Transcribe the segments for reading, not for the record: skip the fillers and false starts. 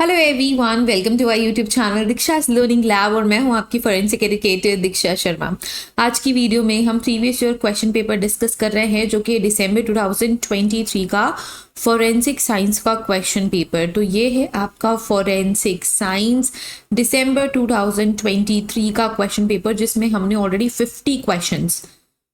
Hello everyone, welcome to our YouTube channel Deeksha's learning lab और मैं हूं आपकी फॉरेंसिक एजुकेटर दीक्षा शर्मा। आज की वीडियो में हम previous year question paper discuss कर रहे हैं जो कि दिसंबर 2023 का फॉरेंसिक साइंस का क्वेश्चन पेपर। तो ये है आपका फॉरेंसिक साइंस दिसंबर 2023 का क्वेश्चन पेपर जिसमें हमने ऑलरेडी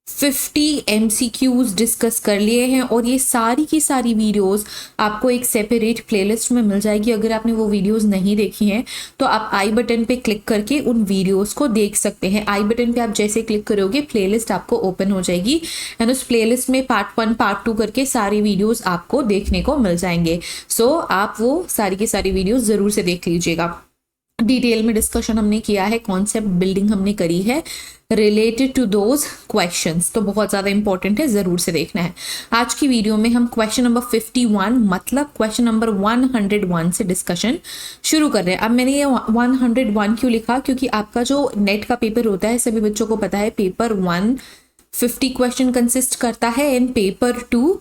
50 MCQs डिस्कस कर लिए हैं और ये सारी की सारी वीडियोस आपको एक सेपरेट प्लेलिस्ट में मिल जाएगी। अगर आपने वो वीडियोस नहीं देखी हैं तो आप आई बटन पे क्लिक करके उन वीडियोस को देख सकते हैं। आई बटन पे आप जैसे क्लिक करोगे प्लेलिस्ट आपको ओपन हो जाएगी एंड उस प्लेलिस्ट में पार्ट 1 पार्ट 2 करके सारी वीडियोस आपको देखने को मिल जाएंगे। सो आप वो सारी की सारी वीडियोस ज़रूर से देख लीजिएगा। डिटेल में डिस्कशन हमने किया है, कॉन्सेप्ट बिल्डिंग हमने करी है रिलेटेड टू दोज क्वेश्चंस, तो बहुत ज़्यादा इंपॉर्टेंट है, ज़रूर से देखना है। आज की वीडियो में हम क्वेश्चन नंबर 51 मतलब क्वेश्चन नंबर 101 से डिस्कशन शुरू कर रहे हैं। अब मैंने ये 101 क्यों लिखा, क्योंकि आपका जो नेट का पेपर होता है सभी बच्चों को पता है पेपर 1 50 क्वेश्चन कंसिस्ट करता है एंड पेपर 2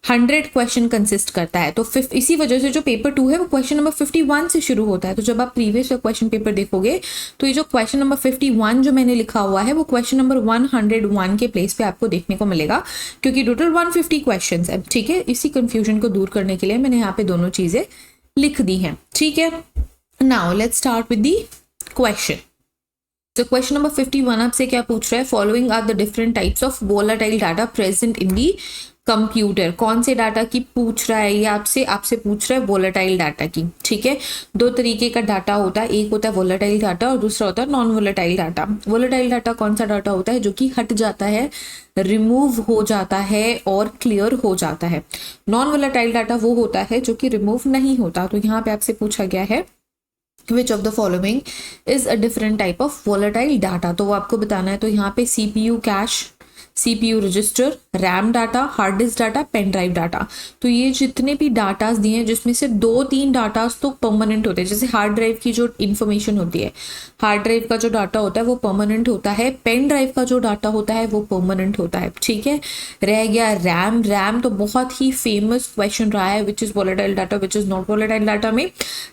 100 क्वेश्चन कंसिस्ट करता है। तो इसी वजह से जो पेपर 2 है वो क्वेश्चन नंबर 51 से शुरू होता है। तो जब आप प्रीवियस क्वेश्चन पेपर देखोगे तो ये जो क्वेश्चन नंबर 51 जो मैंने लिखा हुआ है वो क्वेश्चन नंबर 101 के प्लेस पे आपको देखने को मिलेगा, क्योंकि टोटल 150 क्वेश्चन है। ठीक है, इसी कंफ्यूजन को दूर करने के लिए मैंने यहाँ पे दोनों चीजें लिख दी हैं। ठीक है, now let's start with the question. तो क्वेश्चन नंबर 51 आपसे क्या पूछ रहा है, following are the different types of volatile data present in the computer. कौन से डाटा की पूछ रहा है ये आपसे पूछ रहा है वोलाटाइल डाटा की। ठीक है, दो तरीके का डाटा होता है, एक होता है वोलाटाइल डाटा और दूसरा होता है non volatile data. Volatile data कौन सा डाटा होता है, जो कि हट जाता है, रिमूव हो जाता है और क्लियर हो जाता है। नॉन वोलाटाइल डाटा वो होता है जो कि रिमूव नहीं होता। तो यहाँ पे आपसे पूछा गया है which of the following is a different type of volatile data, तो वो आपको बताना है। तो यहाँ पे CPU cache, CPU register, RAM data, hard disk data, pen drive data. तो ये जितने भी डाटास दिए हैं जिसमें से 2-3 डाटास तो परमानेंट होते हैं। जैसे हार्ड ड्राइव की जो इन्फॉर्मेशन होती है, हार्ड ड्राइव का जो डाटा होता है वो परमानेंट होता है, पेन ड्राइव का जो डाटा होता है वो परमानेंट होता है। ठीक है, रह गया रैम। रैम तो बहुत ही फेमस क्वेश्चन रहा है, which is volatile data which is not volatile data में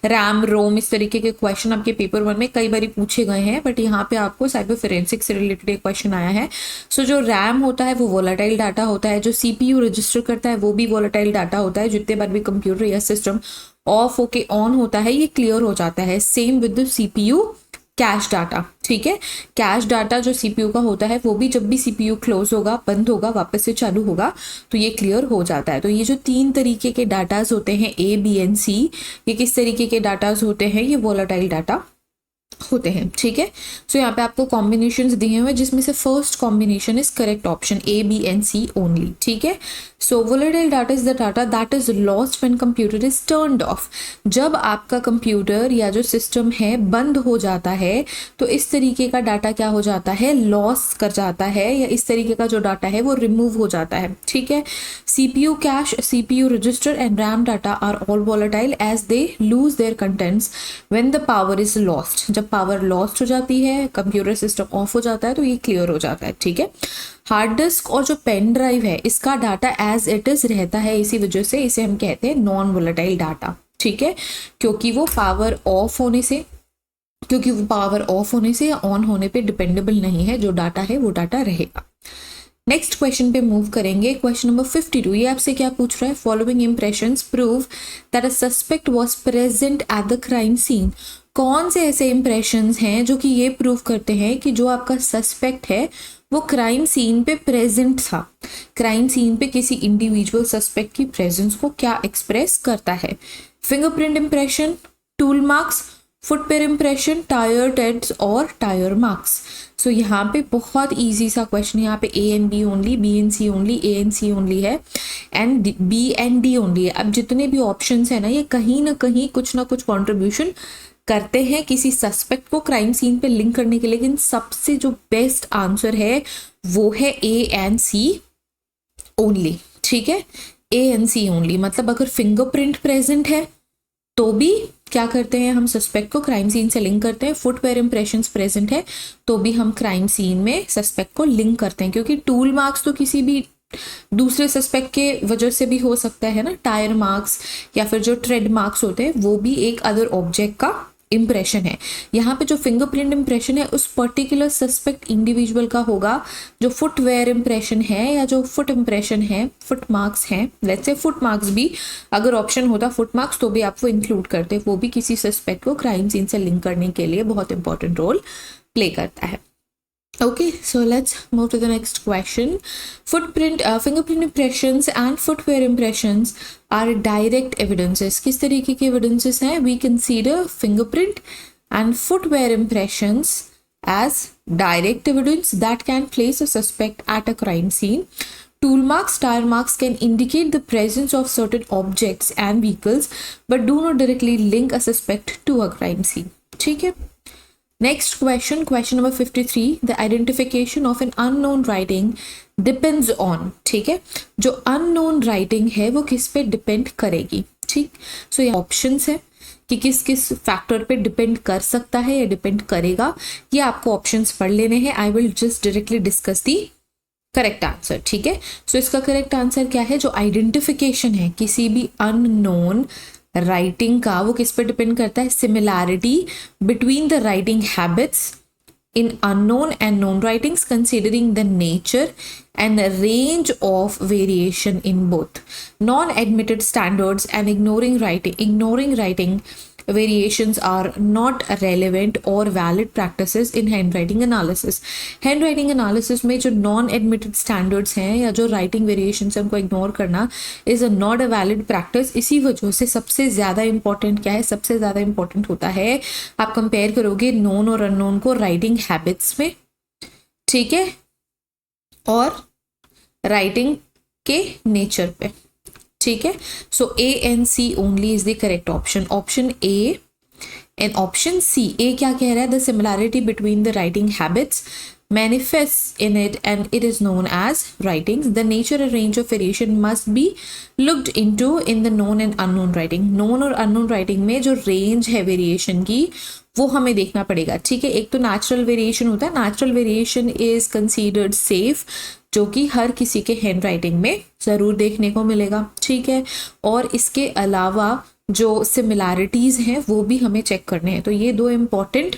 रैम रोम इस तरीके के क्वेश्चन आपके पेपर 1 में कई बार पूछे गए हैं, बट यहाँ पे आपको साइबर फोरेंसिक से रिलेटेड एक क्वेश्चन आया है। सो जो रैम होता है वो वोलेटाइल डाटा होता है, जो CPU रजिस्टर करता है वो भी वोलेटाइल डाटा होता है। जितने बार भी कंप्यूटर या सिस्टम ऑफ होके ऑन होता है ये क्लियर हो जाता है। Same with the CPU cash data. ठीक है, कैश डाटा जो CPU का होता है वो भी जब भी CPU क्लोज होगा, बंद होगा, वापस से चालू होगा तो ये क्लियर हो जाता है। तो ये जो 3 तरीके के डाटाज होते हैं A, B and C, ये किस तरीके के डाटाज होते हैं, ये वोलेटाइल डाटा होते हैं। ठीक है, सो यहाँ पे आपको कॉम्बिनेशंस दिए हुए जिसमें से first combination is correct option A, B and C only. ठीक है, so volatile data is the data that is lost when computer is turned off. जब आपका कंप्यूटर या जो सिस्टम है बंद हो जाता है तो इस तरीके का डाटा क्या हो जाता है, लॉस कर जाता है, या इस तरीके का जो डाटा है वो रिमूव हो जाता है। ठीक है, CPU cache, CPU register and RAM data are all volatile as they lose their contents when the power is lost. जब पावर लॉस्ट हो जाती है, कंप्यूटर सिस्टम ऑफ हो जाता है तो ये क्लियर हो जाता है। ठीक है, हार्ड डिस्क और जो पेन ड्राइव है इसका डाटा एज इट इज रहता है, इसी वजह से इसे हम कहते हैं नॉन वोलेटाइल डाटा। ठीक है, क्योंकि वो पावर ऑफ होने से या ऑन होने पे डिपेंडेबल नहीं है, जो डाटा है वो डाटा रहेगा। नेक्स्ट क्वेश्चन पे मूव करेंगे। क्वेश्चन नंबर 52, ये आपसे क्या पूछ रहा है, following impressions prove that a suspect was present at the crime scene. कौन से ऐसे इंप्रेशंस हैं जो कि ये प्रूव करते हैं कि जो आपका सस्पेक्ट है वो क्राइम सीन पे प्रेजेंट था। क्राइम सीन पे किसी इंडिविजुअल सस्पेक्ट की प्रेजेंस को क्या एक्सप्रेस करता है। Fingerprint impression, tool marks, footprint impression, tyre TEDs और टायर मार्क्स। सो यहाँ पे बहुत इजी सा क्वेश्चन है। यहाँ पे A and B only, B and C only, A and C only है and B and D only है। अब जितने भी ऑप्शंस है ना ये कहीं ना कहीं कुछ ना कुछ कॉन्ट्रीब्यूशन करते हैं किसी सस्पेक्ट को क्राइम सीन पे लिंक करने के लिए, लेकिन सबसे जो बेस्ट आंसर है वो है A and C ओनली। ठीक है, A and C ओनली, मतलब अगर फिंगरप्रिंट प्रेजेंट है तो भी क्या करते हैं हम सस्पेक्ट को क्राइम सीन से लिंक करते हैं। फुटवेयर इंप्रेशंस प्रेजेंट है तो भी हम क्राइम सीन में सस्पेक्ट को लिंक करते हैं, क्योंकि टूल मार्क्स तो किसी भी दूसरे सस्पेक्ट के वजह से भी हो सकता है ना, टायर मार्क्स या फिर जो ट्रेड मार्क्स होते हैं वो भी एक अदर ऑब्जेक्ट का इम्प्रेशन है। यहाँ पे जो फिंगरप्रिंट इम्प्रेशन है उस पर्टिकुलर सस्पेक्ट इंडिविजुअल का होगा। जो फुटवेयर इम्प्रेशन है या जो फुट इम्प्रेशन है, फुट मार्क्स हैं, लेट्स से फुट मार्क्स भी अगर ऑप्शन होता फुट मार्क्स तो भी आप वो इंक्लूड करते, वो भी किसी सस्पेक्ट को क्राइम सीन से लिंक करने के लिए बहुत इंपॉर्टेंट रोल प्ले करता है। Okay, so let's move to the next question. Fingerprint impressions and footwear impressions are direct evidences. किस तरीके के evidences हैं? We consider fingerprint and footwear impressions as direct evidence that can place a suspect at a crime scene. Tool marks, tire marks can indicate the presence of certain objects and vehicles, but do not directly link a suspect to a crime scene. ठीक है? Next question, question number 53. The identification of an unknown writing depends on. ठीक है, जो unknown writing है वो किस पे depend करेगी? ठीक, सो ये ऑप्शंस है कि किस किस फैक्टर पे डिपेंड कर सकता है या डिपेंड करेगा, ये आपको ऑप्शंस पढ़ लेने हैं। I will just directly discuss the correct answer. ठीक है, सो इसका करेक्ट आंसर क्या है? जो आइडेंटिफिकेशन है किसी भी अननोन राइटिंग का, वो किस पर डिपेंड करता है? Similarity between the writing habits in unknown and known writings, considering the nature and range of variation in both non-admitted standards and ignoring writing variations are not relevant or valid practices in handwriting analysis. handwriting analysis में जो non-admitted standards हैं या जो writing variations हैं उनको ignore करना is not a valid practice। इसी वजह से सबसे ज़्यादा important क्या है? सबसे ज़्यादा important होता है आप कंपेयर करोगे known और unknown को writing habits में, ठीक है, और writing के nature पे। ठीक है, so A and C only is the correct option, option A and option C. A क्या कह रहा है? The similarity between the writing habits manifests in it and it is known as writings. The nature and range of variation must be looked into in the known and unknown writing. known और unknown writing में जो range है variation की वो हमें देखना पड़ेगा। ठीक है, एक तो natural variation होता है, natural variation is considered safe, जो कि हर किसी के हैंड राइटिंग में ज़रूर देखने को मिलेगा। ठीक है, और इसके अलावा जो सिमिलैरिटीज़ हैं वो भी हमें चेक करने हैं। तो ये दो इम्पॉर्टेंट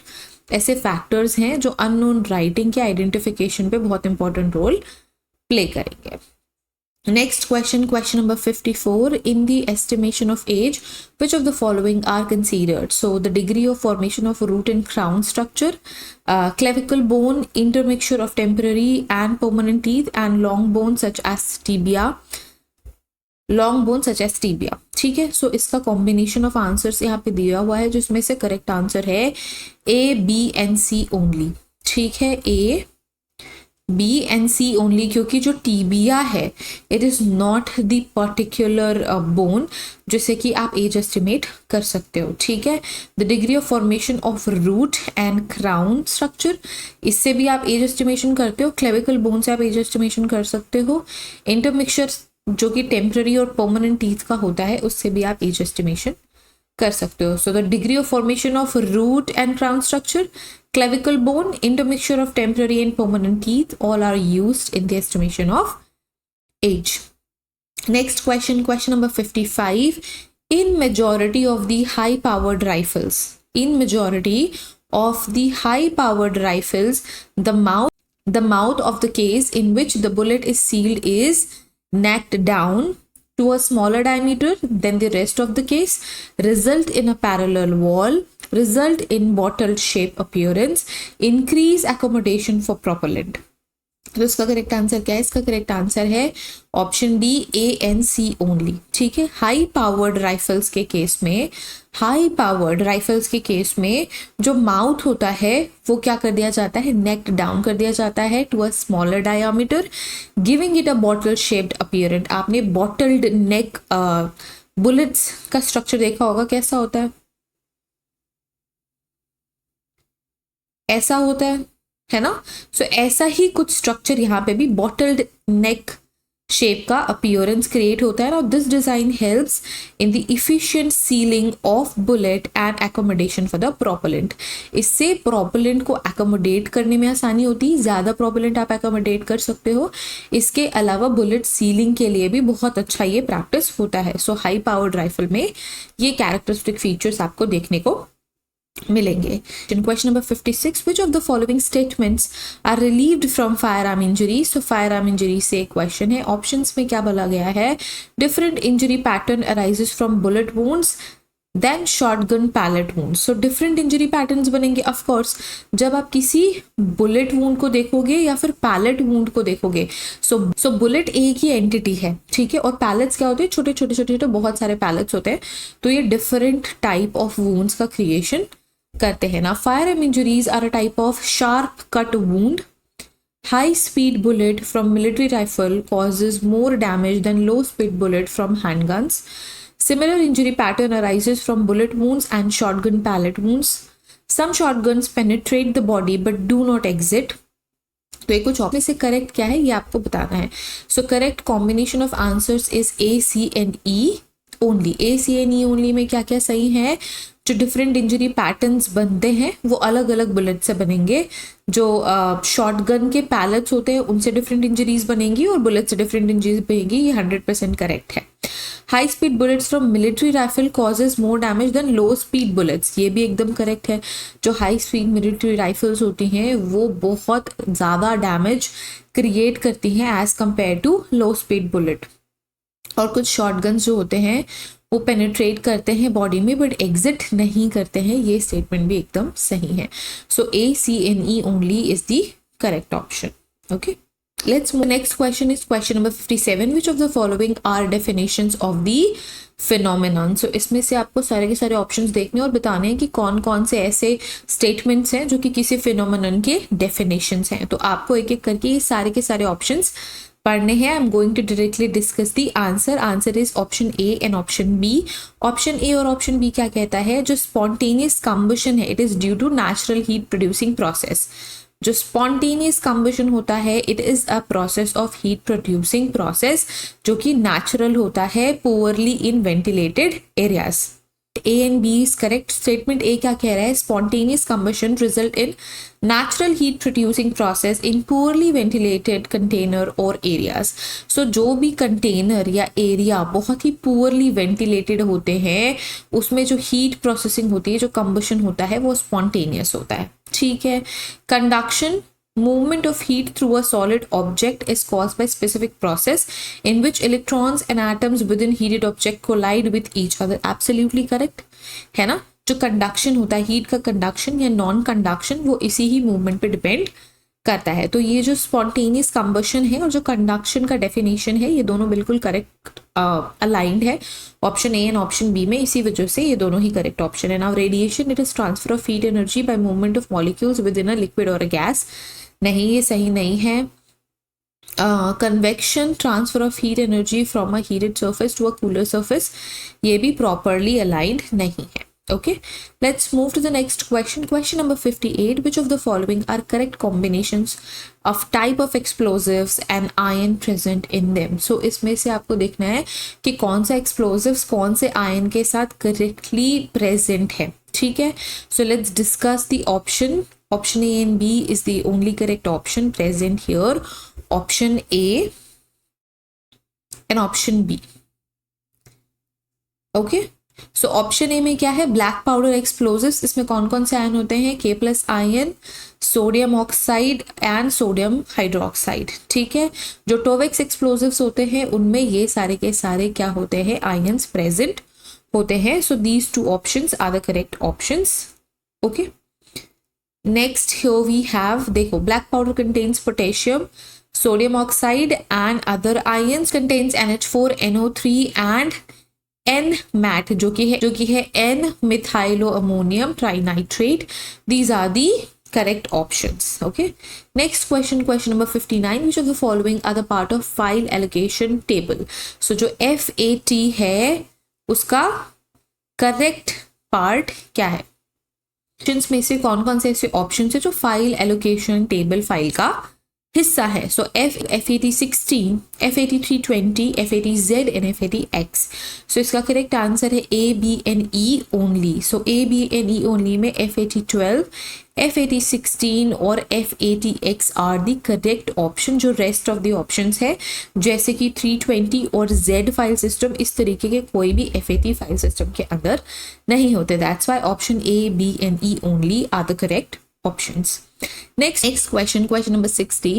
ऐसे फैक्टर्स हैं जो अननोन राइटिंग के आइडेंटिफिकेशन पे बहुत इंपॉर्टेंट रोल प्ले करेंगे। Next question, question number 54. In the estimation of age which of the following are considered? So the degree of formation of root and crown structure, clavicle bone, intermixture of temporary and permanent teeth, and long bone such as tibia. ठीक है, सो इसका combination of answers यहाँ पे दिया हुआ है जिसमें से करेक्ट आंसर है ए, बी एंड सी ओनली। ठीक है, ए, बी एंड सी ओनली, क्योंकि जो टीबिया है it is not the particular bone जिससे कि आप एज एस्टिमेट कर सकते हो। ठीक है, the degree of formation of root and crown structure, इससे भी आप एज एस्टिमेशन करते हो। क्लेविकल बोन से आप एज एस्टिमेशन कर सकते हो। इंटरमिक्सचर जो कि टेम्पररी और परमानेंट टीथ का होता है उससे भी आप एज एस्टिमेशन कर सकते हो। So the degree of formation of root and crown structure, clavicle bone, intermixture of temporary and permanent teeth, all are used in the estimation of age. Next question, question number 55. In majority of the high-powered rifles, the mouth of the case in which the bullet is sealed is necked down to a smaller diameter than the rest of the case, result in a parallel wall, result in bottle shape appearance, increase accommodation for propellant. तो इसका correct answer क्या है? इसका correct answer है option D, A and C only. ठीक है, high powered rifles के case में जो माउथ होता है वो क्या कर दिया जाता है? नेक डाउन कर दिया जाता है to a smaller diameter, giving it a bottle shaped appearance. आपने बॉटल्ड नेक बुलेट्स का स्ट्रक्चर देखा होगा, कैसा होता है? ऐसा होता है ना? सो ऐसा ही कुछ स्ट्रक्चर यहाँ पे भी बॉटल्ड नेक शेप का अपीयरेंस क्रिएट होता है। और this design helps in the efficient ceiling of bullet and accommodation for the propellant. इससे प्रोपेलेंट को एकोमोडेट करने में आसानी होती है, ज़्यादा प्रोपेलेंट आप एकोमोडेट कर सकते हो। इसके अलावा बुलेट सीलिंग के लिए भी बहुत अच्छा ये प्रैक्टिस होता है। सो हाई पावर्ड राइफल में ये कैरेक्टरिस्टिक फीचर्स आपको देखने को मिलेंगे। Question number 56, which of the following statements are relieved from fire arm injury. So fire arm injury से क्वेश्चन है। ऑप्शंस में क्या बोला गया है? Different injury pattern arises from bullet wounds then shotgun pellet wound. So different injury patterns बनेंगे of course जब आप किसी बुलेट वुंड को देखोगे या फिर पैलेट वुंड को देखोगे। सो बुलेट एक ही एंटिटी है, ठीक है, और पैलेट्स क्या होते हैं? छोटे छोटे छोटे छोटे बहुत सारे पैलेट्स होते हैं। तो ये डिफरेंट टाइप ऑफ वुंड्स का क्रिएशन करते हैं ना। Fire arm injuries are a type of sharp cut wound. High speed bullet from military rifle causes more damage than low speed bullet from handguns. Similar injury pattern arises from bullet wounds and shotgun pellet wounds. Some shotguns penetrate the body but do not exit. तो ये कुछ option से correct क्या है ये आपको बताना है। So correct combination of answers is A, C and E only. A, C and E only में क्या क्या सही है? जो डिफरेंट इंजरी पैटर्न्स बनते हैं वो अलग अलग बुलेट से बनेंगे। जो शॉटगन के पैलेट्स होते हैं उनसे डिफरेंट इंजरीज बनेंगी और बुलेट से डिफरेंट इंजरीज बनेगी। ये 100% करेक्ट है। High speed bullets from military rifle causes more damage then low speed bullets. ये भी एकदम करेक्ट है। जो हाई स्पीड मिलिट्री राइफल्स होती हैं वो बहुत ज़्यादा डैमेज क्रिएट करती हैं as compare to low speed bullet. और कुछ शॉटगन्स जो होते हैं वो पेनिट्रेट करते हैं बॉडी में बट एग्जिट नहीं करते हैं। ये स्टेटमेंट भी एकदम सही है। सो A, C and E only is the correct option. Okay, let's move. Next question is question number 57. Which of the following are definitions of the phenomenon? So इसमें से आपको सारे के सारे ऑप्शंस देखने और बताने हैं कि कौन कौन से ऐसे स्टेटमेंट्स हैं जो कि किसी फिनोमेनन के डेफिनेशंस हैं। तो आपको एक एक करके ये सारे के सारे ऑप्शंस पढ़ने हैं। I am going to directly discuss the answer. Answer is option A and option B। Option A और ऑप्शन B क्या कहता है? जो स्पॉन्टेनियस कंबशन है it is due to natural heat producing process. जो स्पॉन्टेनियस कंबशन होता है it is a process of heat producing process जो कि नेचुरल होता है poorly in ventilated areas. A and B is correct. Statement A क्या कह रहा है? Spontaneous combustion result in natural heat producing process in poorly ventilated container or areas. So जो भी कंटेनर या एरिया बहुत ही पुअरली वेंटिलेटेड होते हैं उसमें जो हीट प्रोसेसिंग होती है, जो कंबशन होता है वो स्पॉन्टेनियस होता है, ठीक है। Conduction movement of heat through a solid object is caused by specific process in which electrons and atoms within heated object collide with each other. Absolutely correct है ना। जो कंडक्शन होता है, हीट का कंडक्शन या नॉन कंडक्शन, वो इसी ही movement पे डिपेंड करता है। तो ये जो स्पॉन्टेनियस कंबशन है और जो कंडक्शन का डेफिनेशन है ये दोनों बिल्कुल करेक्ट अलाइंड है option A and option B में। इसी वजह से ये दोनों ही करेक्ट ऑप्शन है। Now radiation it is transfer of heat energy by movement of molecules with in a liquid और अ गैस। नहीं, ये सही नहीं है। Convection transfer of heat energy from a heated surface to a cooler surface, ये भी properly aligned नहीं है। Okay, let's move to the next question. Question number 58. Which of the following are correct combinations of type of explosives and ion present in them? So इसमें से आपको देखना है कि कौन सा explosives कौन से ion के साथ correctly present है, ठीक है। So let's discuss the option. Option A and B is the only correct option present here. Option A and option B. Okay. So option A में क्या है? Black powder explosives. इसमें कौन कौन से आयन होते हैं? K+ ion, sodium oxide and sodium hydroxide, ठीक है। जो टोवेक्स एक्सप्लोजिव्स होते हैं उनमें ये सारे के सारे क्या होते हैं? आयन्स प्रेजेंट होते हैं। So these two options are the correct options. Okay, next here we have, देखो, black powder contains potassium, sodium oxide and other ions contains NH4NO3 and N mat जो कि है N methylo ammonium trinitrate. These are the correct options. Okay. Next question, question number 59. Which of the following are the part of file allocation table? So जो FAT है उसका correct part क्या है? Options में से कौन कौन से ऐसे ऑप्शन है जो फाइल एलोकेशन टेबल फाइल का हिस्सा है. सो FAT16, FAT320, FAT-Z and FAT-X. सो इसका करेक्ट आंसर है A, B and E only. सो A, B and E only में FAT12, FAT16 और FAT-X are the correct option. जो रेस्ट ऑफ द ऑप्शंस है जैसे कि 320 और Z फाइल सिस्टम, इस तरीके के कोई भी FAT फाइल सिस्टम के अंदर नहीं होते. That's why option A, B and E only are the correct options. Next question number 60.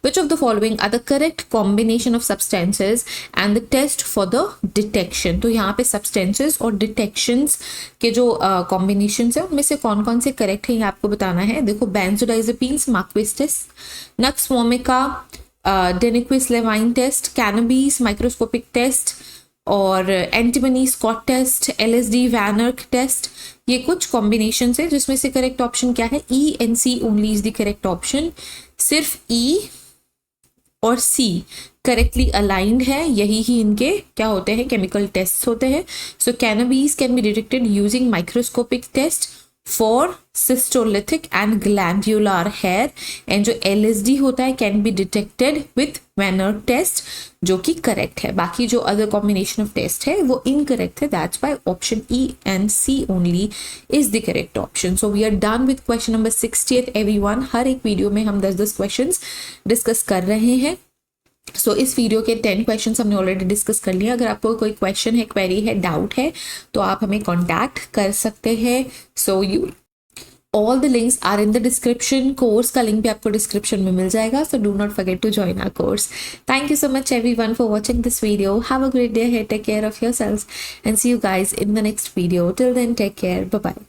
Which of the following are the correct combination of substances and the test for the detection? तो यहाँ पे substances और detections के जो combinations है उनमें से कौन कौन से correct है ये आपको बताना है. देखो benzodiazepines Marquis test, Nux vomica, Dennquist-Levine test, cannabis microscopic test और antimony Scott test, LSD Van Urk test. ये कुछ कॉम्बिनेशन है जिसमें से करेक्ट ऑप्शन क्या है? E and C only is the correct option. सिर्फ E और C करेक्टली अलाइंड है, यही ही इनके क्या होते हैं? केमिकल टेस्ट होते हैं. So cannabis can be detected using microscopic test for cystolithic and glandular hair. And जो LSD होता है can be detected with Van Urk test, जो कि करेक्ट है. बाकी जो अदर कॉम्बिनेशन ऑफ टेस्ट है वो इनकरेक्ट है. That's by option E and C only is the correct option. So we are done with question number 60 everyone. हर एक वीडियो में हम 10-10 क्वेश्चंस डिस्कस कर रहे हैं. सो इस वीडियो के 10 क्वेश्चन हमने ऑलरेडी डिस्कस कर लिया. अगर आपको कोई क्वेश्चन है, क्वेरी है, डाउट है तो आप हमें कॉन्टैक्ट कर सकते हैं. So all the links are in the description. Course का लिंक भी आपको डिस्क्रिप्शन में मिल जाएगा. So do not forget to join our course. Thank you so much everyone for watching this video. Have a great day ahead. Take care of yourselves and see you guys in the next video. Till then take care. Bye bye.